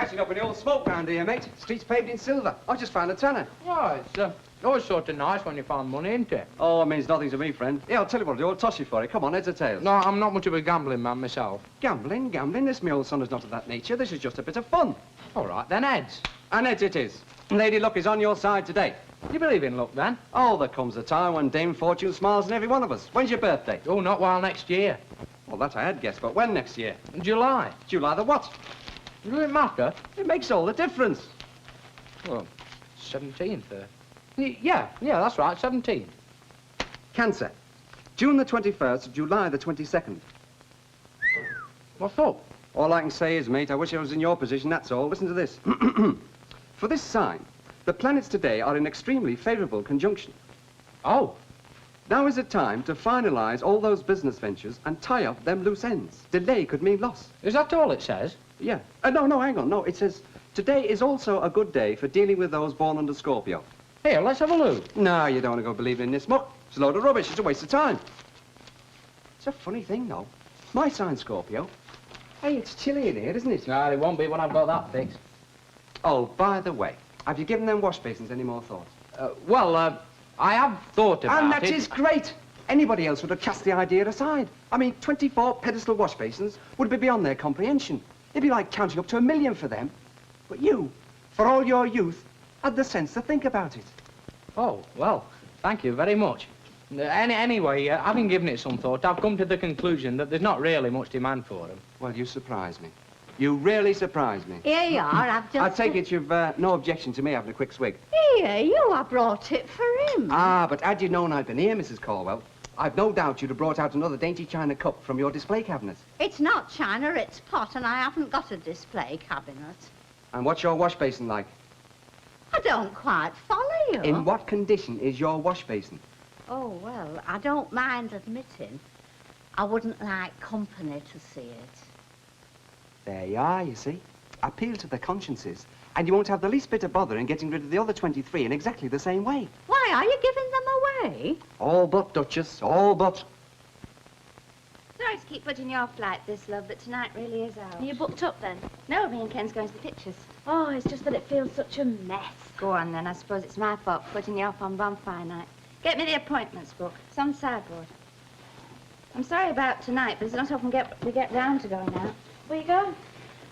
catching up with the old smoke round here, mate. Streets paved in silver. I just found a tenner. Oh, it's always sort of nice when you find money, isn't it? Oh, it means nothing to me, friend. Yeah, I'll tell you what I'll do. I'll toss you for it. Come on, heads or tails. No, I'm not much of a gambling man myself. Gambling? This my old son is not of that nature. This is just a bit of fun. All right, then heads. And heads it is. Lady Luck is on your side today. You believe in luck, then? Oh, there comes a time when Dame Fortune smiles on every one of us. When's your birthday? Oh, not while next year. Well, that I had guessed, but when next year? In July. July the what? Does it matter? It makes all the difference. Well, 17th. Yeah, that's right, 17th. Cancer. June the 21st to July the 22nd. What's up? All I can say is, mate, I wish I was in your position, that's all. Listen to this. For this sign, the planets today are in extremely favourable conjunction. Oh. Now is the time to finalise all those business ventures and tie up them loose ends. Delay could mean loss. Is that all it says? Yeah. No, hang on. No, it says, today is also a good day for dealing with those born under Scorpio. Here, let's have a look. No, you don't want to go believing in this muck. It's a load of rubbish. It's a waste of time. It's a funny thing, though. My sign's Scorpio. Hey, it's chilly in here, isn't it? No, it won't be when I've got that fixed. Oh, by the way, have you given them wash basins any more thought? I have thought about it. And that is great. Anybody else would have cast the idea aside. I mean, 24 pedestal wash basins would be beyond their comprehension. It'd be like counting up to 1 million for them. But you, for all your youth, had the sense to think about it. Oh, well, thank you very much. Anyway, having given it some thought, I've come to the conclusion that there's not really much demand for them. Well, you surprise me. You really surprise me. Here you are, I've just... I take it you've no objection to me having a quick swig. Here, I brought it for him. Ah, but had you known I'd been here, Mrs. Caldwell, I've no doubt you'd have brought out another dainty china cup from your display cabinet. It's not china, it's pot, and I haven't got a display cabinet. And what's your wash basin like? I don't quite follow you. In what condition is your wash basin? Oh, well, I don't mind admitting I wouldn't like company to see it. There you are, you see. Appeal to the consciences, and you won't have the least bit of bother in getting rid of the other 23 in exactly the same way. Why, are you giving them away? All but, Duchess, all but. Sorry to keep putting you off like this, love, but tonight really is out. Are you booked up then? No, me and Ken's going to the pictures. Oh, it's just that it feels such a mess. Go on then, I suppose it's my fault for putting you off on bonfire night. Get me the appointments book. It's on the sideboard. I'm sorry about tonight, but it's not often we get round to going out. Where you going?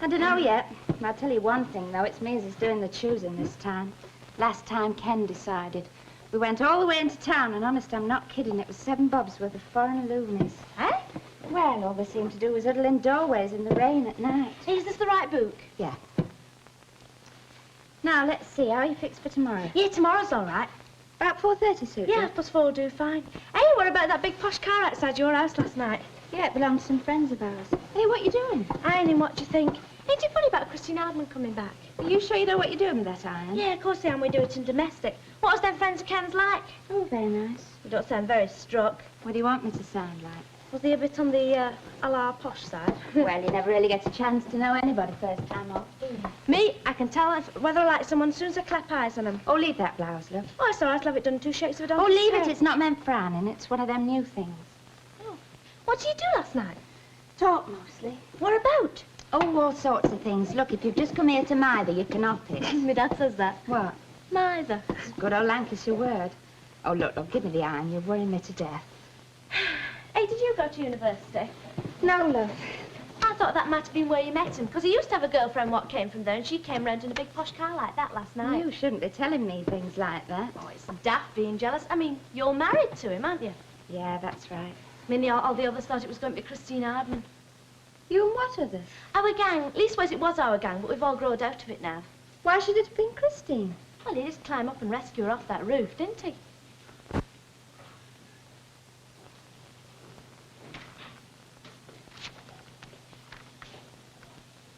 I don't know yet. I'll tell you one thing, though. It's me who's doing the choosing this time. Last time, Ken decided. We went all the way into town, and honest, I'm not kidding. It was 7 bobs worth of foreign loonies. Eh? Well, all they seemed to do was huddle in doorways in the rain at night. Is this the right book? Yeah. Now, let's see. How are you fixed for tomorrow? Yeah, tomorrow's all right. About 4:30 suit Yeah, you? 4:30 will do fine. Hey, what about that big posh car outside your house last night? Yeah, it belonged to some friends of ours. Hey, what you doing? Ironing, what do you think? Ain't it funny about Christine Hardman coming back? Are you sure you know what you're doing with that iron? Yeah, of course I am. We do it in domestic. What was them friends of Ken's like? Oh, very nice. You don't sound very struck. What do you want me to sound like? Was he a bit on the a la posh side? Well, you never really get a chance to know anybody first time off, do you? Me, I can tell whether I like someone as soon as I clap eyes on them. Oh, leave that blouse, love. Oh, it's all right. I'll have it done in 2 shakes of a Oh, donkey's leave it. tail. It's not meant for ironing. It's one of them new things. Oh. What did you do last night? Talk, mostly. What about? Oh, all sorts of things. Look, if you've just come here to Mither, you can off it. My dad says that. What? Neither. Good old Lancashire word. Oh, look, give me the iron. You're worrying me to death. Hey, did you go to university? No, love. I thought that might have been where you met him, because he used to have a girlfriend what came from there, and she came round in a big posh car like that last night. You shouldn't be telling me things like that. Oh, it's daft being jealous. I mean, you're married to him, aren't you? Yeah, that's right. Minnie, all the others thought it was going to be Christine Hardman. You and what others? Our gang. Leastways, it was our gang, but we've all growed out of it now. Why should it have been Christine? Well, he did climb up and rescue her off that roof, didn't he?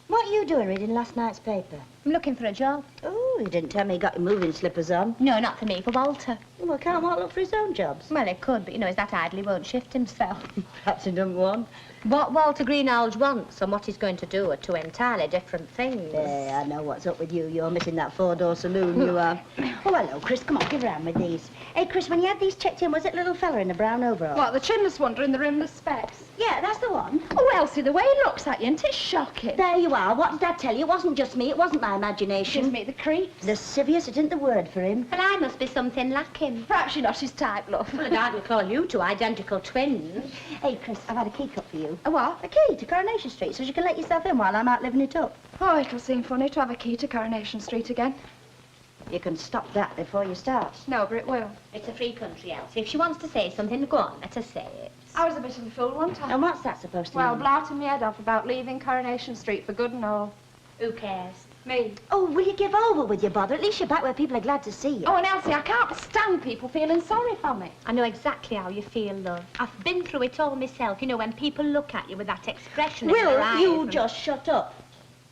What are you doing reading last night's paper? I'm looking for a job. Oh, you didn't tell me you got your moving slippers on. No, not for me, for Walter. Well, can't Walt look for his own jobs? Well, he could, but you know, he's that idle he won't shift himself. Perhaps he done one. What Walter Greenhalgh wants and what he's going to do are 2 entirely different things. Yeah, I know what's up with you. You're missing that 4-door saloon, you are. Oh, hello, Chris. Come on, give a hand with these. Hey, Chris, when you had these checked in, was it little fella in the brown overall? What, the chinless wonder in the rimless specs? Yeah, that's the one. Oh, Elsie, the way he looks at you, isn't it shocking? There you are. What did I tell you? It wasn't just me. It wasn't my imagination. Gives me the creeps. Lascivious isn't the word for him. Well, I must be something like him. Perhaps you're not his type, love. Well, I'd hardly call you two identical twins. Hey, Chris, I've had a key cut for you. A what? A key to Coronation Street, so you can let yourself in while I'm out living it up. Oh, it'll seem funny to have a key to Coronation Street again. You can stop that before you start. No, but it will. It's a free country, Elsie. If she wants to say something, go on, let her say it. I was a bit of a fool one time. And what's that supposed to Well, mean? blouting my head off about leaving Coronation Street for good and all. Who cares? Me. Oh, will you give over with your bother? At least you're back where people are glad to see you. Oh, and Elsie, I can't stand people feeling sorry for me. I know exactly how you feel, love. I've been through it all myself. You know, when people look at you with that expression in their eyes. Will you and- just shut up?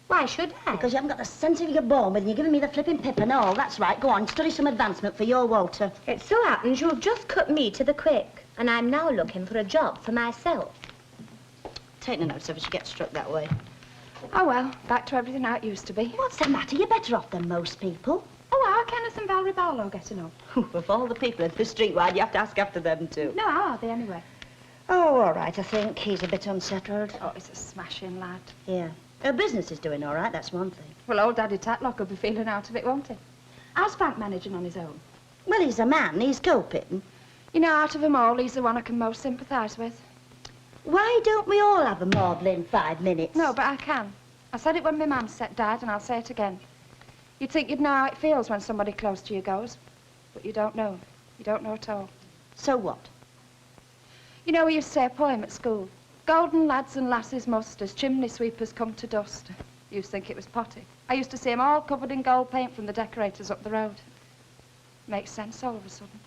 Why should I? Because you haven't got the sense of your bone with you. You're giving me the flipping pip and all. That's right. Go on, study some advancement for your Walter. It so happens you've just cut me to the quick, and I'm now looking for a job for myself. Take no notice of it. She gets struck that way. Oh, well, back to everything how it used to be. What's the matter? You're better off than most people. Oh, are Kenneth and Valerie Barlow getting on? Of all the people in the street, why'd you have to ask after them too? No, how are they anyway? Oh, all right, I think. He's a bit unsettled. Oh, he's a smashing lad. Yeah. Her business is doing all right, that's one thing. Well, old Daddy Tatlock will be feeling out of it, won't he? How's Frank managing on his own? Well, he's a man. He's coping. You know, out of them all, he's the one I can most sympathise with. Why don't we all have a maudlin 5 minutes? No, but I can. I said it when my mum died, and I'll say it again. You'd think you'd know how it feels when somebody close to you goes, but you don't know. You don't know at all. So what? You know, we used to say a poem at school. Golden lads and lasses must, as chimney sweepers come to dust. You used to think it was potty. I used to see 'em all covered in gold paint from the decorators up the road. Makes sense all of a sudden.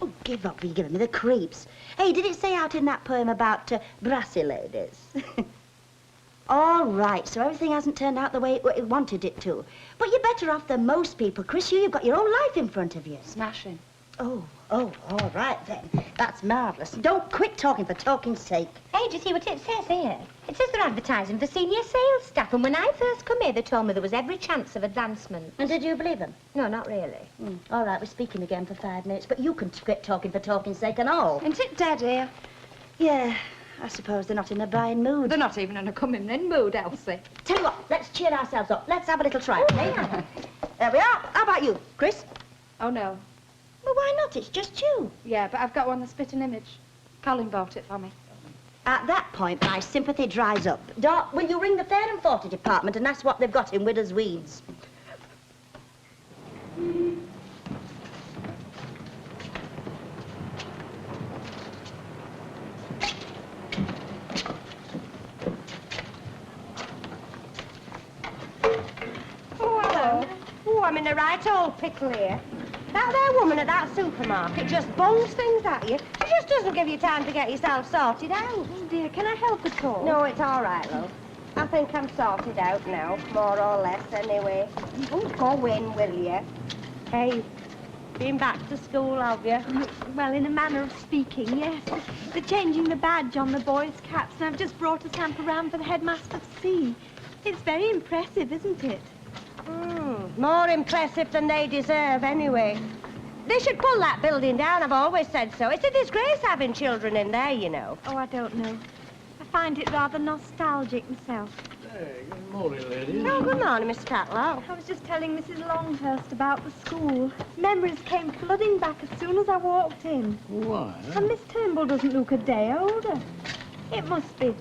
Oh, give up. You're giving me the creeps. Hey, did it say out in that poem about brassy ladies? All right, so everything hasn't turned out the way it wanted it to. But you're better off than most people. Chris, you've got your own life in front of you. Smashing. Oh, all right then. That's marvellous. Don't quit talking for talking's sake. Hey, do you see what it says here? It says they're advertising for senior sales staff, and when I first come here, they told me there was every chance of advancement. And did you believe him? No, not really. All right, we're speaking again for 5 minutes, but you can quit talking for talking's sake and all. Isn't it dead here? Yeah, I suppose they're not in a buying mood. They're not even in a coming-in mood, Elsie. Tell you what, let's cheer ourselves up. Let's have a little try, eh? There we are. How about you, Chris? Oh, no. Well, why not? It's just you. Yeah, but I've got one that's fit an image. Colin bought it for me. At that point, my sympathy dries up. Doc, will you ring the Fair and Forty department and ask what they've got in Widow's Weeds? Oh, hello. Oh, I'm in a right old pickle here. That there woman at that supermarket just bongs things at you. She just doesn't give you time to get yourself sorted out. Oh, dear, can I help at all? No, it's all right, love. I think I'm sorted out now, more or less, anyway. Oh, go in, will you? Hey, been back to school, have you? Well, in a manner of speaking, yes. They're changing the badge on the boys' caps, and I've just brought a sample round for the headmaster to see. It's very impressive, isn't it? More impressive than they deserve, anyway. They should pull that building down, I've always said so. It's a disgrace having children in there, you know. Oh, I don't know. I find it rather nostalgic myself. Hey, good morning, ladies. Oh, good morning, Mr. Tatlow. I was just telling Mrs. Longhurst about the school. Memories came flooding back as soon as I walked in. Why? And Miss Turnbull doesn't look a day older. It must be...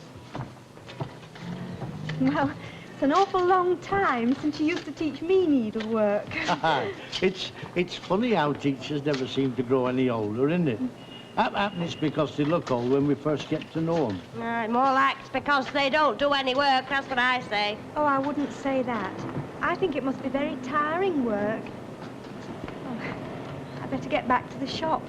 Well, it's an awful long time since she used to teach me needlework. It's funny how teachers never seem to grow any older, isn't it? That happens because they look old when we first get to know them. More like it's because they don't do any work, that's what I say. Oh, I wouldn't say that. I think it must be very tiring work. Oh, I better get back to the shop.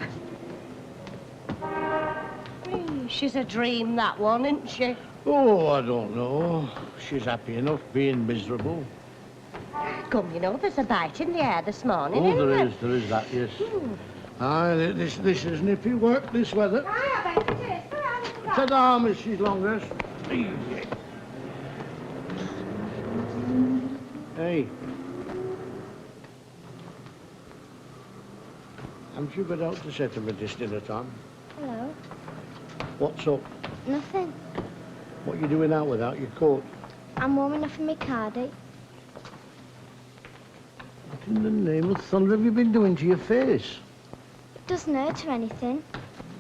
She's a dream, that one, isn't she? Oh, I don't know. She's happy enough being miserable. Come, you know, there's a bite in the air this morning, Oh, isn't there is that, yes. Aye, this is nippy work, this weather. I bet it is. Ta-da, Mrs. Longhurst. Hey. Haven't you got out to set them at this dinner time? Hello. What's up? Nothing. you doing out without your coat? I'm warming up for me cardy. What in the name of thunder have you been doing to your face? It doesn't hurt or anything.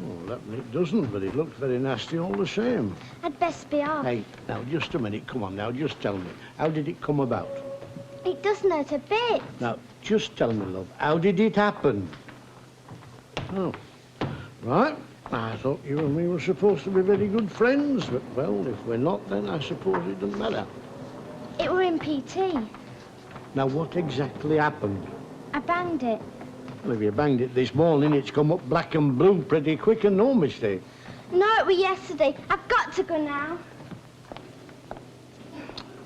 Oh, that it doesn't, but it looks very nasty all the same. I'd best be off. Hey, now, just a minute. Come on, now, just tell me. How did it come about? It doesn't hurt a bit. Now, just tell me, love. How did it happen? Oh, right. I thought you and me were supposed to be very good friends, but, well, if we're not, then I suppose it doesn't matter. It were in PT. Now, what exactly happened? I banged it. Well, if you banged it this morning, it's come up black and blue pretty quick and no mistake. No, it were yesterday. I've got to go now.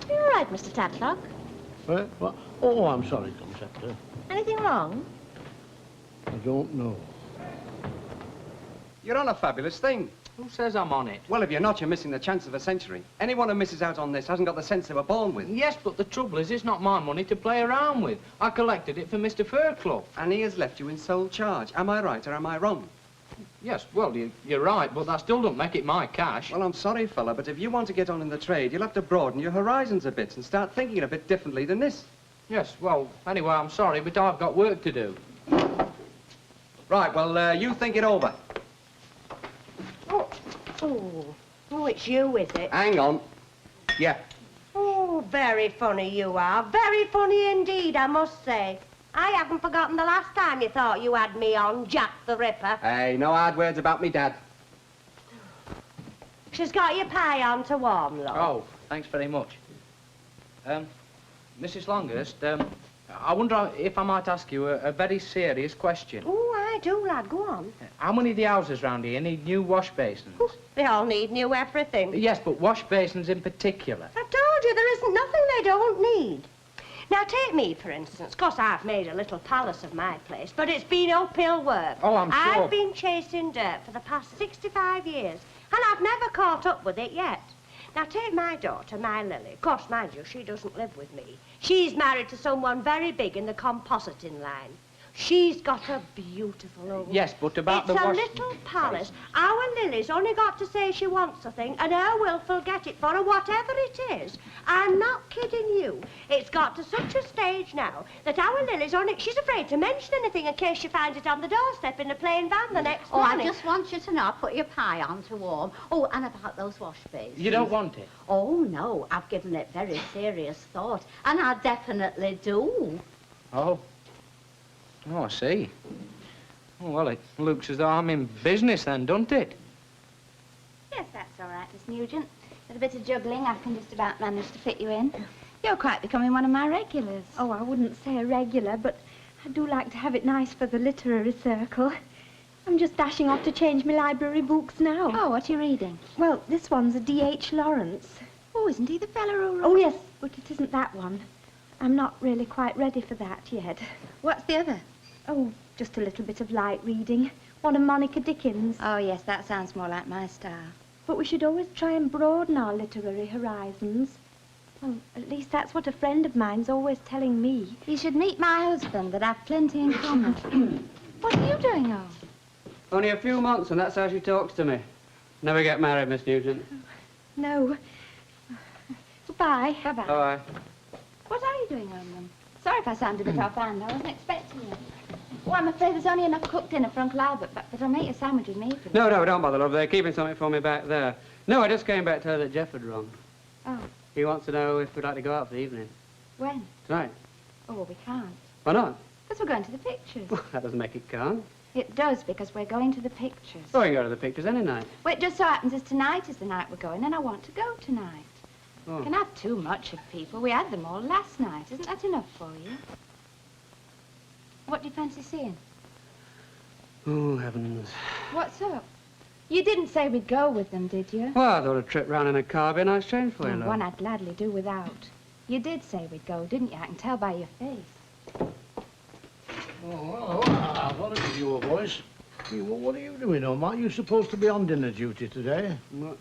You all right, Mr. Tadlock? What? Oh, I'm sorry, Conceptor. Anything wrong? I don't know. You're on a fabulous thing. Who says I'm on it? Well, if you're not, you're missing the chance of a century. Anyone who misses out on this hasn't got the sense they were born with. Yes, but the trouble is, it's not my money to play around with. I collected it for Mr. Fairclough. And he has left you in sole charge. Am I right or am I wrong? Yes, well, you're right, but that still don't make it my cash. Well, I'm sorry, fella, but if you want to get on in the trade, you'll have to broaden your horizons a bit and start thinking a bit differently than this. Yes, well, anyway, I'm sorry, but I've got work to do. Right, well, you think it over. Oh, it's you, is it? Hang on. Yeah. Oh, very funny you are. Very funny indeed, I must say. I haven't forgotten the last time you thought you had me on, Jack the Ripper. Hey, no hard words about me, Dad. She's got your pie on to warm, love. Oh, thanks very much. Mrs. Longhurst, I wonder if I might ask you a very serious question. Oh, I do, lad. Go on. How many of the houses round here need new wash basins? Ooh, they all need new everything. Yes, but wash basins in particular. I told you there isn't nothing they don't need. Now, take me, for instance. Of course, I've made a little palace of my place, but it's been uphill work. Oh, I'm sure. I've been chasing dirt for the past 65 years, and I've never caught up with it yet. Now, take my daughter, my Lily. Of course, mind you, she doesn't live with me. She's married to someone very big in the compositing line. She's got a beautiful home. Yes, but about it's the wash... It's a little palace. Our Lily's only got to say she wants a thing, and her Wilf'll get it for her, whatever it is. I'm not kidding you. It's got to such a stage now that our Lily's only... She's afraid to mention anything in case she finds it on the doorstep in a plain van the next morning. I just want you to know, put your pie on to warm. Oh, and about those wash basins. You don't want it? Oh, no, I've given it very serious thought, and I definitely do. Oh. Oh, I see. Oh, well, it looks as though I'm in business then, doesn't it? Yes, that's all right, Miss Nugent. With a bit of juggling, I can just about manage to fit you in. You're quite becoming one of my regulars. Oh, I wouldn't say a regular, but I do like to have it nice for the literary circle. I'm just dashing off to change my library books now. Oh, what are you reading? Well, this one's a D.H. Lawrence. Oh, isn't he the fella who wrote... Oh, yes, but it isn't that one. I'm not really quite ready for that yet. What's the other? Oh, just a little bit of light reading. One of Monica Dickens. Oh, yes, that sounds more like my style. But we should always try and broaden our literary horizons. Well, at least that's what a friend of mine's always telling me. You should meet my husband, that have plenty in common. What are you doing, oh? Only a few months, and that's how she talks to me. Never get married, Miss Nugent. No. Goodbye. Bye-bye. Bye. What are you doing, Owen? Sorry if I sounded a bit offhand. I wasn't expecting you. Oh, I'm afraid there's only enough cooked dinner for Uncle Albert, but I'll make you a sandwich with me. No, don't bother, love. They're keeping something for me back there. No, I just came back to her that Geoff had rung. Oh. He wants to know if we'd like to go out for the evening. When? Tonight. Oh, well, we can't. Why not? Because we're going to the pictures. Well, that doesn't make it can't. It does, because we're going to the pictures. Oh, we can go to the pictures any night. Well, it just so happens as tonight is the night we're going, and I want to go tonight. Oh. Can have too much of people. We had them all last night. Isn't that enough for you? What do you fancy seeing? Oh, heavens. What's up? You didn't say we'd go with them, did you? Well, I thought a trip round in a car would be a nice change for you, love. One I'd gladly do without. You did say we'd go, didn't you? I can tell by your face. Oh, what are you, boys? Hey, what are you doing, Om? Aren't you supposed to be on dinner duty today? No,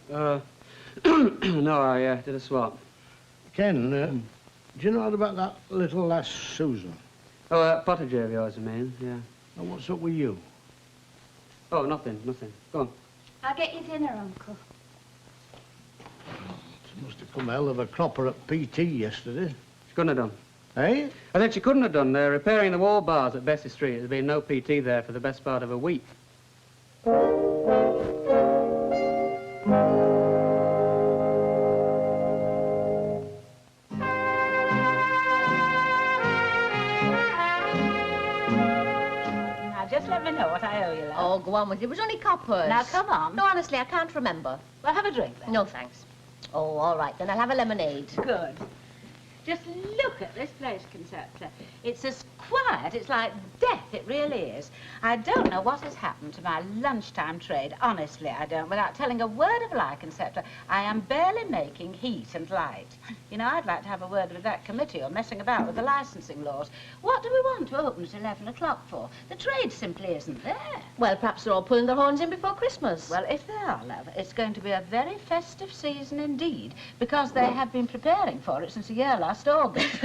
I did a swap. Ken, do you know about that little lass, Susan? Oh, that potager of yours, I mean, yeah. And what's up with you? Oh, nothing. Go on. I'll get you dinner, Uncle. Come a hell of a cropper at PT yesterday. She couldn't have done. Eh? I think she couldn't have done. They're repairing the wall bars at Bessie Street. There's been no PT there for the best part of a week. Just let me know what I owe you, love. Oh, go on with it. It was only coppers. Now, come on. No, honestly, I can't remember. Well, have a drink, then. No, thanks. Oh, all right, then I'll have a lemonade. Good. Just look at this place, Conceptor. It's as quiet, it's like death, it really is. I don't know what has happened to my lunchtime trade, honestly I don't, without telling a word of lie, Conceptor. I am barely making heat and light. You know, I'd like to have a word with that committee on messing about with the licensing laws. What do we want to open at 11 o'clock for? The trade simply isn't there. Well, perhaps they're all pulling their horns in before Christmas. Well, if they are, love, it's going to be a very festive season indeed, because they have been preparing for it since a year last August.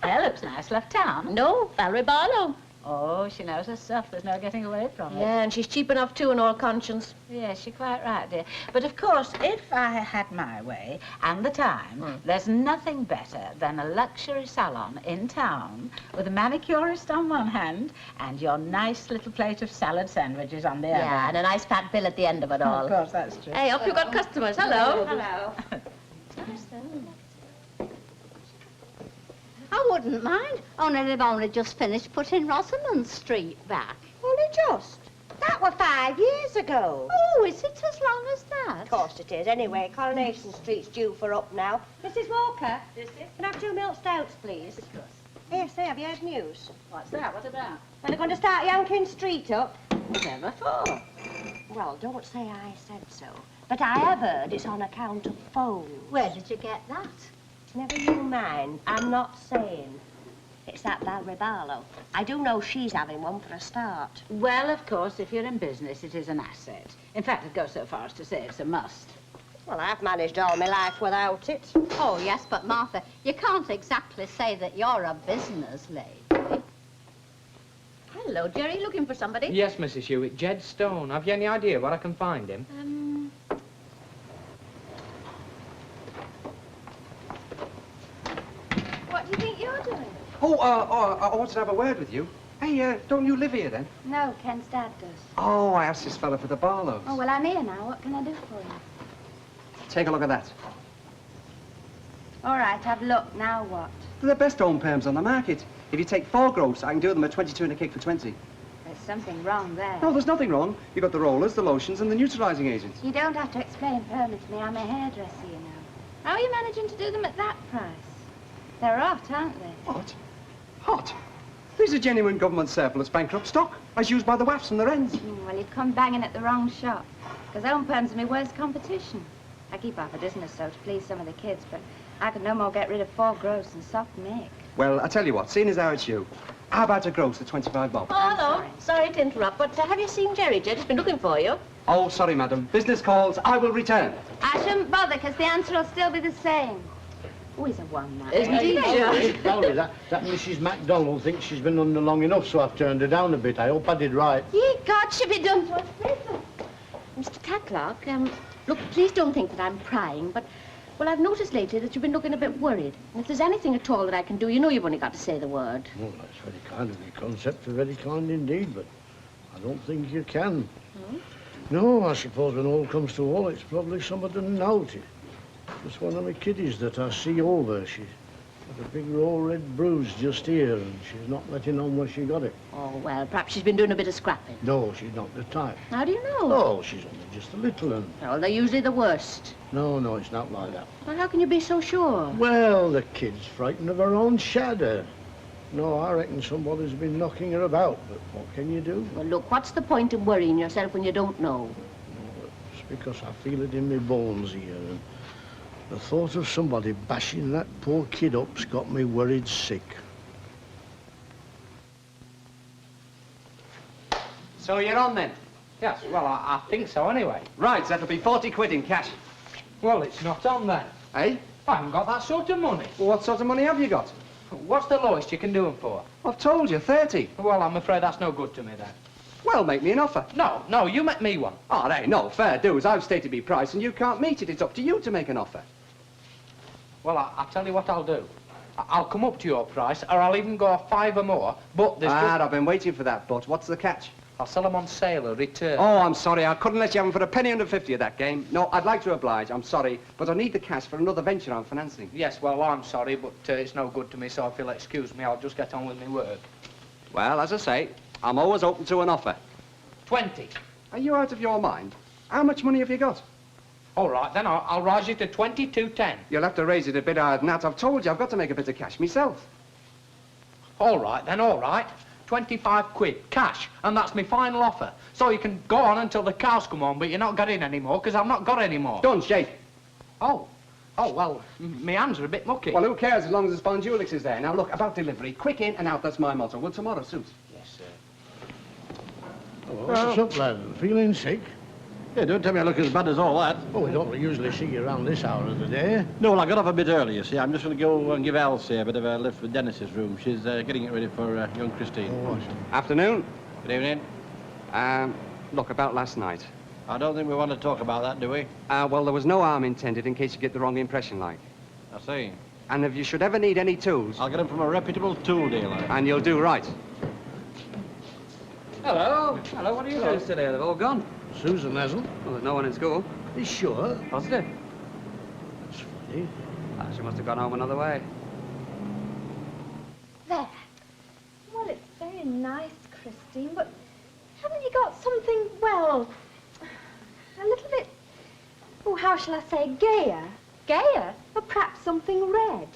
Hair looks nice, left town. No, Valerie Barlow. Oh, she knows her stuff. There's no getting away from it. Yeah, and she's cheap enough too, in all conscience. Yes, you're quite right, dear. But of course, if I had my way and the time, there's nothing better than a luxury salon in town with a manicurist on one hand and your nice little plate of salad sandwiches on the other. Yeah, and a nice fat bill at the end of it all. Of course, that's true. Hey, up you got customers. Hello. Hello. I wouldn't mind, only they've only just finished putting Rosamond Street back. Only just. That were 5 years ago. Oh, is it as long as that? Of course it is. Anyway, Coronation Street's due for up now. Mrs. Walker, can I have 2 milk stouts, please? Of course. Here, say, have you heard news? What's that? What about? Well, they're going to start yanking Street up. Whatever for? Well, don't say I said so. But I have heard it's on account of phones. Where did you get that? Never you mind. I'm not saying. It's that Valerie Barlow. I do know she's having one for a start. Well, of course, if you're in business, it is an asset. In fact, I'd go so far as to say it's a must. Well, I've managed all my life without it. Oh, yes, but Martha, you can't exactly say that you're a business lady. Hello, Jerry. Looking for somebody? Yes, Mrs. Hewitt. Jed Stone. Have you any idea where I can find him? What do you think you're doing? I wanted to have a word with you. Hey, don't you live here, then? No, Ken's dad does. Oh, I asked this fella for the Barlows. Oh, well, I'm here now. What can I do for you? Take a look at that. All right, have a look. Now what? They're the best home perms on the market. If you take 4 gross, I can do them at 22 and a kick for 20. There's something wrong there. No, there's nothing wrong. You've got the rollers, the lotions, and the neutralising agents. You don't have to explain permanently to me. I'm a hairdresser, you know. How are you managing to do them at that price? They're hot, aren't they? What? Hot? These are genuine government surplus bankrupt stock, as used by the WAFs and the Wrens. Well, you've come banging at the wrong shop. Because home perms are my worst competition. I keep half a dozen or so to please some of the kids, but I could no more get rid of 4 gross than soft make. Well, I tell you what, seeing as how it's you, how about a gross at 25 bob? Oh, hello. Sorry to interrupt, but have you seen Jerry? Jed has been looking for you. Oh, sorry, madam. Business calls. I will return. I shouldn't bother, because the answer will still be the same. Oh, he's a one now. Isn't he? Valerie, that Mrs. MacDonald thinks she's been under long enough, so I've turned her down a bit. I hope I did right. Ye God, should be done to us. Mr. Tatlock, look, please don't think that I'm prying, but, well, I've noticed lately that you've been looking a bit worried. And if there's anything at all that I can do, you know you've only got to say the word. Well, that's very kind of you, Conceptor, very kind indeed, but I don't think you can. No, I suppose when all comes to all, it's probably somebody naughty. Just one of my kiddies that I see over. She's got a big raw red bruise just here, and she's not letting on where she got it. Oh, well, perhaps she's been doing a bit of scrapping. No, she's not the type. How do you know? Oh, she's only just a little one. Oh, they're usually the worst. No, it's not like that. Well, how can you be so sure? Well, the kid's frightened of her own shadow. No, I reckon somebody's been knocking her about, but what can you do? Well, look, what's the point of worrying yourself when you don't know? It's because I feel it in my bones here, and the thought of somebody bashing that poor kid up's got me worried sick. So you're on, then? Yes, well, I think so, anyway. Right, so that'll be 40 quid in cash. Well, it's not on, then. Eh? I haven't got that sort of money. Well, what sort of money have you got? What's the lowest you can do them for? I've told you, 30. Well, I'm afraid that's no good to me, then. Well, make me an offer. No, you make me one. Oh, there, no, fair dues. I've stated my price and you can't meet it. It's up to you to make an offer. Well, I'll tell you what I'll do. I'll come up to your price, or I'll even go 5 or more, but there's just... I've been waiting for that, but what's the catch? I'll sell them on sale or return. Oh, I'm sorry, I couldn't let you have them for a penny under 50 of that game. No, I'd like to oblige, I'm sorry, but I need the cash for another venture I'm financing. Yes, well, I'm sorry, but it's no good to me, so if you'll excuse me, I'll just get on with my work. Well, as I say, I'm always open to an offer. 20. Are you out of your mind? How much money have you got? All right, then I'll rise you to 22.10. You'll have to raise it a bit higher than that. I've told you, I've got to make a bit of cash myself. All right, then, all right. 25 quid, cash, and that's my final offer. So you can go on until the cows come on, but you're not getting any more, because I've not got any more. Done, shake. Oh, well, my hands are a bit mucky. Well, who cares as long as the Spondulics is there? Now, look, about delivery, quick in and out, that's my motto. Will tomorrow suit? Yes, sir. Oh, what's up, lad? Feeling sick? Yeah, don't tell me I look as bad as all that. Oh, we don't usually see you around this hour of the day. No, well, I got off a bit early, you see. I'm just going to go and give Elsie a bit of a lift for Dennis's room. She's getting it ready for young Christine. Oh, Afternoon. Good evening. Look, about last night. I don't think we want to talk about that, do we? Well, there was no harm intended in case you get the wrong impression, like. I see. And if you should ever need any tools... I'll get them from a reputable tool dealer. And you'll do right. Hello. Hello, what are you doing today? They've all gone. Susan hasn't. Well, there's no one in school. Are you sure? Positive. That's funny. She must have gone home another way. There. Well, it's very nice, Christine, but haven't you got something, well, a little bit, oh, how shall I say, gayer? Gayer? Or perhaps something red?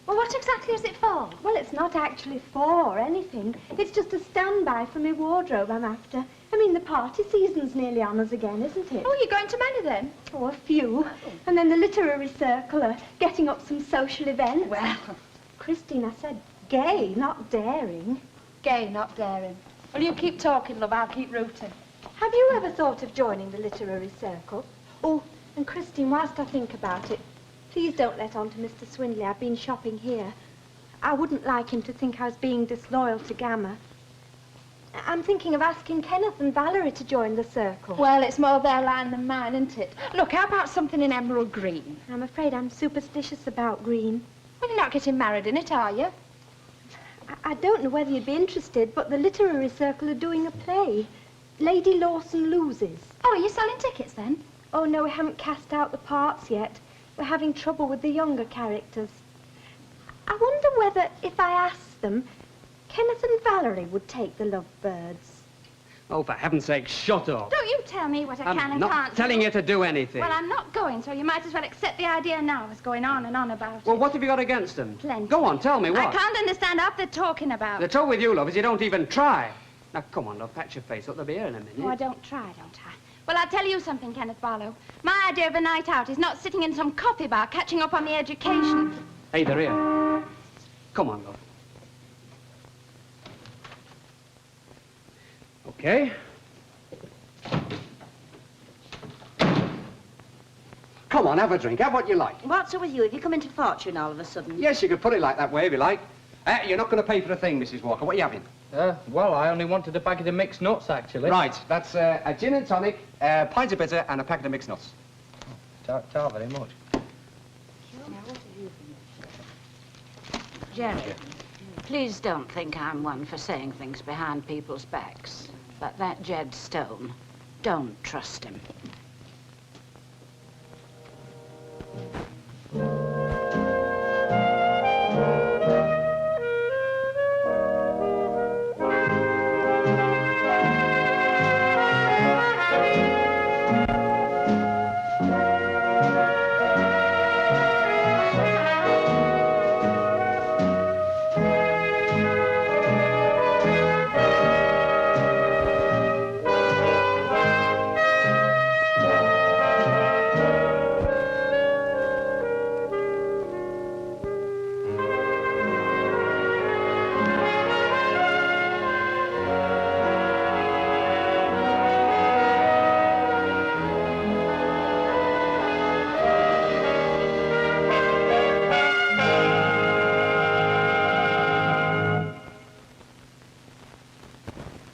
Well, what exactly is it for? Well, it's not actually for anything. It's just a standby for my wardrobe I'm after. I mean, the party season's nearly on us again, isn't it? Oh, you're going to many then? Oh, a few. And then the literary circle are getting up some social events. Well, Christine, I said gay, not daring. gay, not daring. Well, you keep talking, love, I'll keep rooting. Have you ever thought of joining the literary circle? Oh, and Christine, whilst I think about it, please don't let on to Mr. Swindley I've been shopping here. I wouldn't like him to think I was being disloyal to Gamma. I'm thinking of asking Kenneth and Valerie to join the circle. Well, it's more their line than mine, isn't it? Look, how about something in emerald green? I'm afraid I'm superstitious about green. Well, you're not getting married in it, are you? I don't know whether you'd be interested, but the literary circle are doing a play. Lady Lawson Loses. Oh, are you selling tickets then? Oh, no, we haven't cast out the parts yet. We're having trouble with the younger characters. I wonder whether, if I asked them, Kenneth and Valerie would take the Lovebirds. Oh, for heaven's sake, shut up. Don't you tell me what I can and I'm can't not telling do. you to do anything. Well, I'm not going, so you might as well accept the idea now as going on and on about it. Well, what have you got against them? Plenty. Go on, tell me what. I can't understand what they're talking about. The trouble with you, love, is you don't even try. Now, come on, love, patch your face up. They'll be here in a minute. Oh, I don't try, don't I? Well, I'll tell you something, Kenneth Barlow. My idea of a night out is not sitting in some coffee bar catching up on the education. Hey, they're here. Come on, love. Okay. Come on, have a drink. Have what you like. What's up with you? Have you come into fortune all of a sudden? Yes, you could put it like that way if you like. You're not going to pay for a thing, Mrs. Walker. What are you having? Well, I only wanted a packet of mixed nuts, actually. Right, that's a gin and tonic, a pint of bitter, and a packet of mixed nuts. Ta very much. Jerry, please don't think I'm one for saying things behind people's backs. But that Jed Stone, don't trust him.